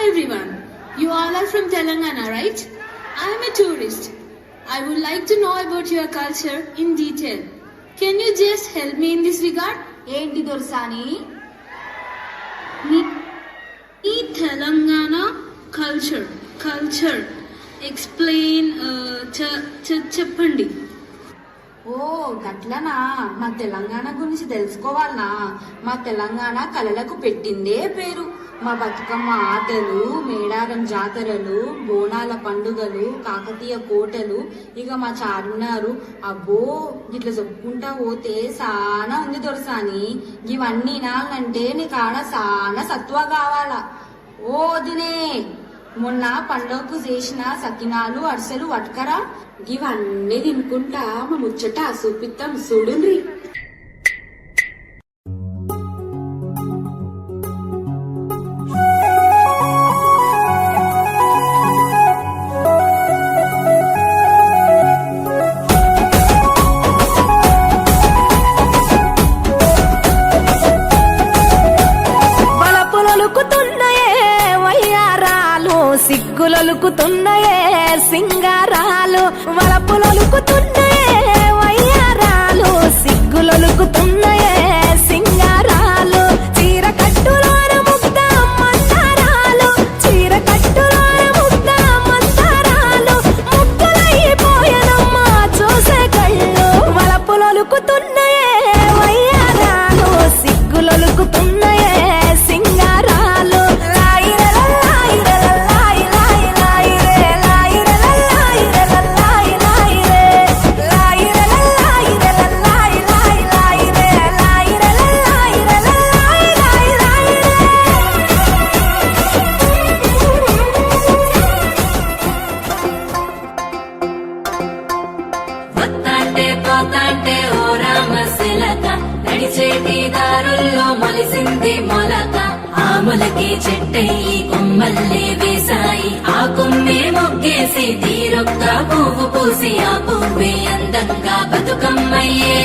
everyone. You all are from Telangana, right? I am a tourist. I would like to know about your culture in detail. Can you just help me in this regard? ఏంటి దొరసాని? ఈ Telangana culture explain చెప్పండి. ఓ గట్లనా? మా తెలంగాణ గురించి తెలుసుకోవాలనా? మా తెలంగాణ కళలకు పెట్టిందే పేరు. మా బతుకమ్మ ఆటలు, మేడారం జాతరలు, బోనాల పండుగలు, కాకతీయ కోటలు, ఇక మా చార్మినారు. అబ్బో ఇట్లా చెప్పుకుంటా పోతే సానా ఉంది దొరసాని. ఇవన్నీ నాలంటే నీకాడ సానా సత్వ కావాలా. ఓ దినే మొన్న పండుగకు చేసిన సకినాలు, అరిసెలు పట్టుకరా. ఇవన్నీ తినుకుంటా మా ముచ్చట చూపిస్తాం చూడుండ్రి. సిగ్గులొలుకుతున్నాయే సింగారాలు, వలపులొలుకుతున్నాయే వయ్యారాలు, సిగ్గులొలుకుతున్నాయే సింగారాలు. చీర కట్టులోన ముద్ద మందారాలు, చీర కట్టులోన ముద్ద మందారాలు, ముగ్గులైపోయనమ్మా చూసే కళ్ళు. వలపులొలుకుతున్నాయే వయ్యారాలు, సిగ్గులొలుకుతున్నాయే సింగారాలు. నడిచేటి దారుల్లో మొలిసింది మొలక, ఆ మొలకే చెట్టయి కొమ్మల్లే వేసాయి. ఆ కొమ్మే మొగ్గేసి తీరొక్క పువ్వు పూసి, ఆ పువ్వే అందంగా బతుకమ్మయ్యే.